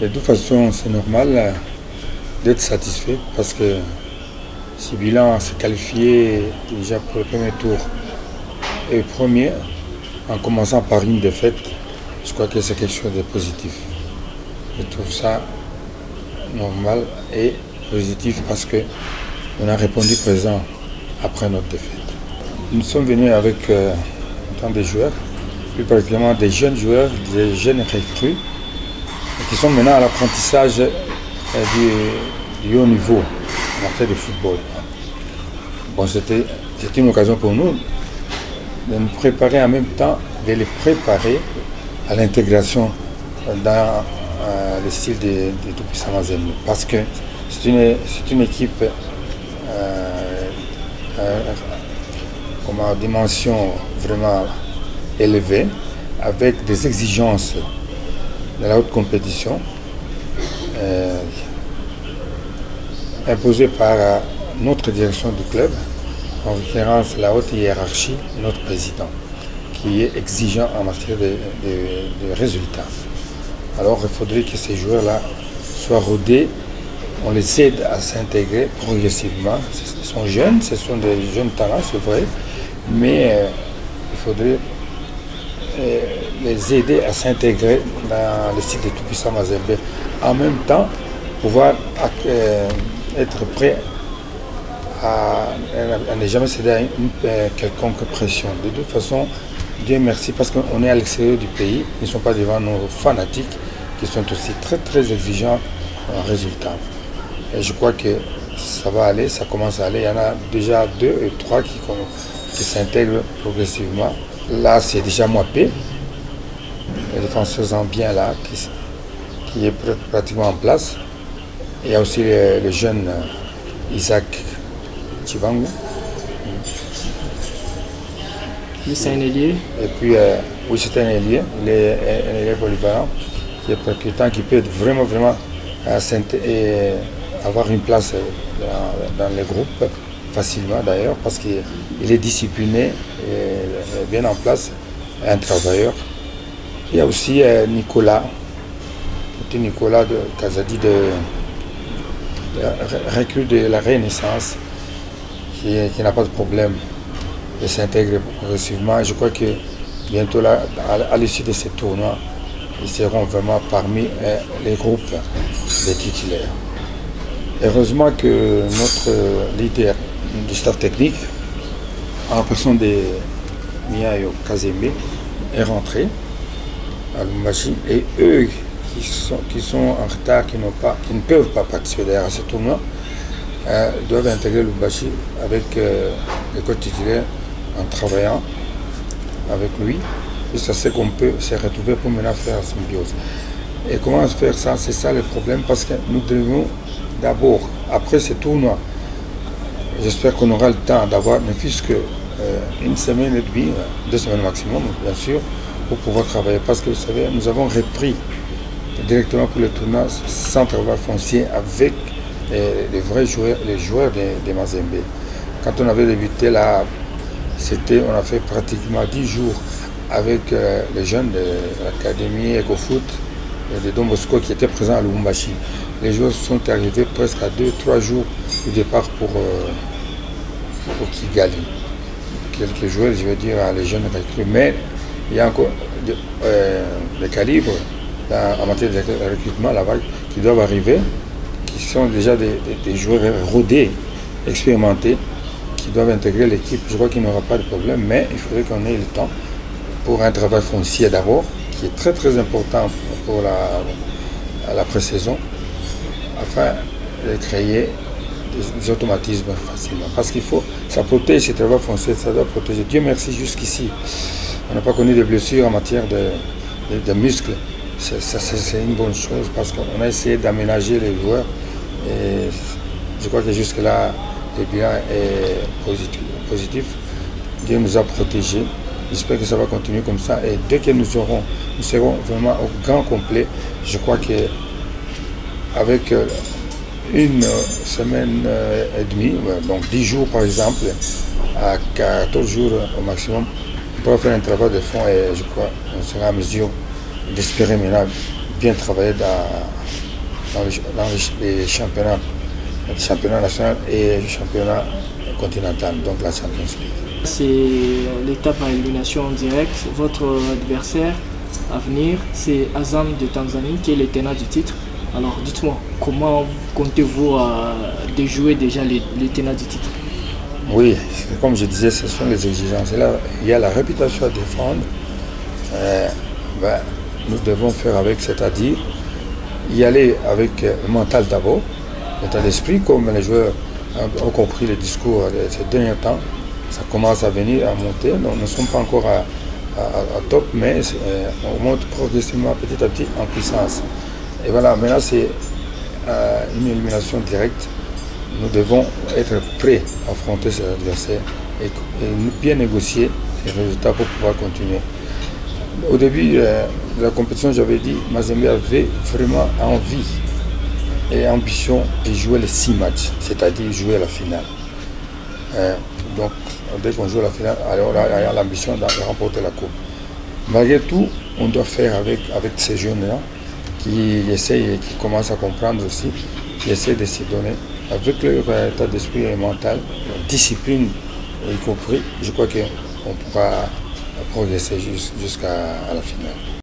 De toute façon, c'est normal d'être satisfait parce que si Bilan s'est qualifié déjà pour le premier tour et premier, en commençant par une défaite, je crois que c'est quelque chose de positif. Je trouve ça normal et positif parce qu'on a répondu présent après notre défaite. Nous sommes venus avec autant de joueurs, plus particulièrement des jeunes joueurs, des jeunes recrues, qui sont maintenant à l'apprentissage du haut niveau en matière de football. Bon, c'était une occasion pour nous de nous préparer en même temps, de les préparer à l'intégration dans le style de Tout-Puissant Mazembe. Parce que c'est une équipe à dimension vraiment élevée, avec des exigences de la haute compétition imposées par notre direction du club, en l'occurrence la haute hiérarchie, notre président, qui est exigeant en matière de résultats. Alors il faudrait que ces joueurs-là soient rodés, on les aide à s'intégrer progressivement. Ils sont jeunes, ce sont des jeunes talents, c'est vrai, mais il faudrait les aider à s'intégrer dans le site de Tout-Puissant Mazembe. En même temps, pouvoir être prêt à ne jamais céder à une quelconque pression. De toute façon, Dieu merci, parce qu'on est à l'extérieur du pays, ils ne sont pas devant nos fanatiques qui sont aussi très très exigeants en résultat. Et je crois que ça va aller, ça commence à aller. Il y en a déjà 2 et 3 qui s'intègrent progressivement. Là, c'est déjà Moipé, le défenseur zambien là, qui est pratiquement en place. Il y a aussi le jeune Isaac Chibangu. C'est un ailier. Et puis, oui, c'est un ailier. Il est un ailier polyvalent, qui est percutant, qui peut vraiment avoir une place dans le groupe, facilement d'ailleurs, parce qu'il est discipliné, et bien en place, un travailleur. Il y a aussi Nicolas de Kazadi, recrue de la Renaissance, qui n'a pas de problème de s'intégrer progressivement. Je crois que bientôt, là, à l'issue de ces tournois, ils seront vraiment parmi les groupes des titulaires. Heureusement que notre leader du staff technique, en personne de Miayo Kazembe, est rentré à Lubumbashi, et eux qui sont en retard, qui ne peuvent pas participer d'ailleurs à ce tournoi, doivent intégrer Lubumbashi avec les coachs titulaires en travaillant avec lui, jusqu'à ce qu'on peut se retrouver pour maintenant faire la symbiose. Et comment faire ça? C'est ça le problème, parce que nous devons d'abord, après ce tournoi, j'espère qu'on aura le temps d'avoir ne fût-ce qu'une semaine et demie, 2 semaines maximum, bien sûr, pour pouvoir travailler. Parce que vous savez, nous avons repris directement pour le tournoi sans travail foncier avec les vrais joueurs, les joueurs de Mazembe. Quand on avait débuté là, on a fait pratiquement 10 jours avec les jeunes de l'académie EcoFoot et de Don Bosco qui étaient présents à Lubumbashi. Les joueurs sont arrivés presque à 2-3 jours du départ pour Kigali. Quelques joueurs, je veux dire, les jeunes recrues. Mais il y a encore des calibres en matière de recrutement là-bas qui doivent arriver, qui sont déjà des joueurs rodés, expérimentés, qui doivent intégrer l'équipe. Je crois qu'il n'y aura pas de problème, mais il faudrait qu'on ait le temps pour un travail foncier d'abord, qui est très très important pour la pré-saison, afin de créer des automatismes facilement. Parce qu'il faut, ça protège ce travail foncier, ça doit protéger. Dieu merci, jusqu'ici, on n'a pas connu de blessures en matière de muscles. C'est une bonne chose, parce qu'on a essayé d'aménager les joueurs, et je crois que jusque-là, le bilan est positif. Dieu nous a protégés. J'espère que ça va continuer comme ça. Et dès que nous serons vraiment au grand complet, je crois qu'avec une semaine et demie, donc 10 jours par exemple, à 14 jours au maximum, on pourra faire un travail de fond, et je crois qu'on sera en mesure d'espérer maintenant bien travailler dans les championnats nationaux et le championnat continental, donc la Champions League. C'est l'étape à élimination directe. Votre adversaire à venir, c'est Azam de Tanzanie, qui est le tenant du titre. Alors dites-moi, comment comptez-vous déjouer déjà les tenants du titre? Oui, comme je disais, ce sont les exigences. Et là, il y a la réputation à défendre. Nous devons faire avec, c'est-à-dire y aller avec le mental d'abord, l'état d'esprit, comme les joueurs ont compris le discours ces derniers temps. Ça commence à venir, à monter. Donc, nous ne sommes pas encore à top, mais on monte progressivement, petit à petit, en puissance. Et voilà, maintenant c'est une élimination directe. Nous devons être prêts à affronter ces adversaires et bien négocier les résultats pour pouvoir continuer. Au début de la compétition, j'avais dit que Mazembe avait vraiment envie et ambition de jouer les 6 matchs, c'est-à-dire jouer la finale. Donc, dès qu'on joue la finale, alors il y a l'ambition de remporter la coupe. Malgré tout, on doit faire avec ces jeunes-là qui essayent et qui commencent à comprendre aussi, qui essaient de s'y donner. Avec leur état d'esprit et mental, leur discipline y compris, je crois qu'on pourra progresser jusqu'à la finale.